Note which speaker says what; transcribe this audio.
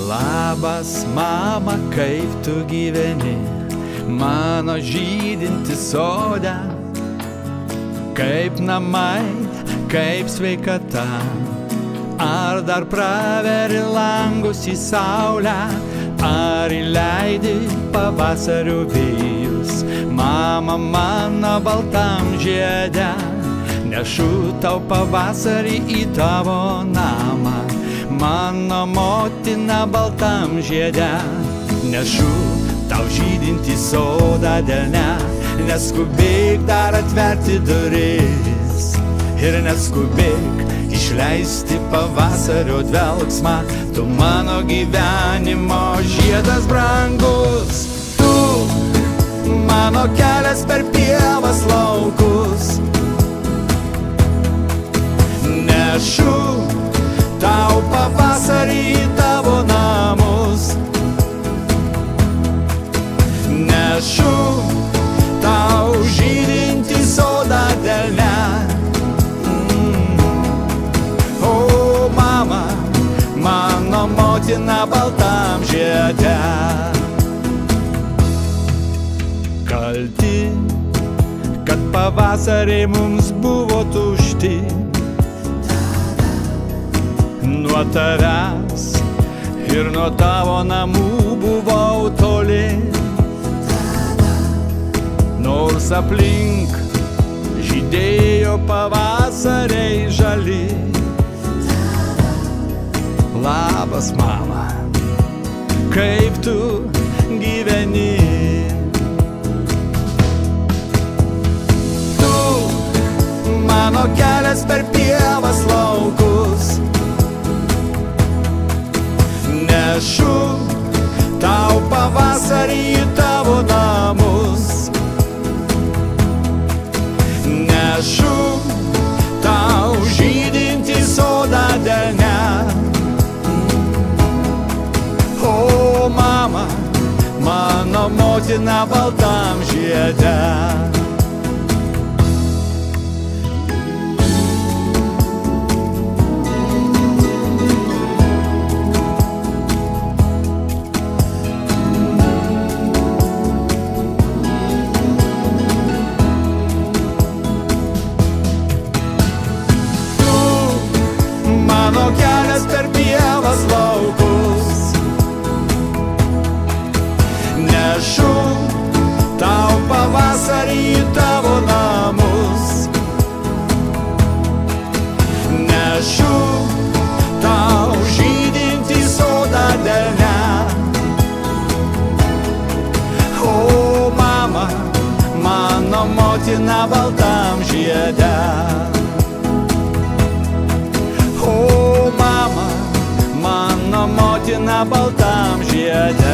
Speaker 1: Labas, mama, kaip tu gyveni, mano žydinti sode, kaip namai, kaip sveikata, ar dar praveri langus į saulę, ar įleidi pavasario vėjus. Mama, mano baltam žiede, nešu tau pavasarį į tavo namą. Mano motina baltam žiede, nešu tau žydinti sodą delne. Neskubėk dar atverti duris ir neskubėk išleisti pavasario dvelksmą. Tu mano gyvenimo žiedas brangus, tu mano kelias per pievas laukus. Nešu tau pavasarį į tavo namus. Nešu tau žydinti sodą delne. O mama, mano motina baltam žiede. Kalti, kad pavasariai mums buvo tušti. Nuo tavęs ir nuo tavo namų buvau toli. Nors aplink žydėjo pavasariai žali. Labas, mama, kaip tu gyveni. Tu mano kelias per pievas laukus. Nešu tau pavasarį į tavo namus. Nešu tau žydinti sodą delne. O mama, mano motina baltam žiede. Mano kelias per pievas laukus. Nešu tau pavasarį į tavo namus. Nešu tau žydinti sodą delne. O mama, mano motina baltam žiede. O mama, mano motina baltam žiede.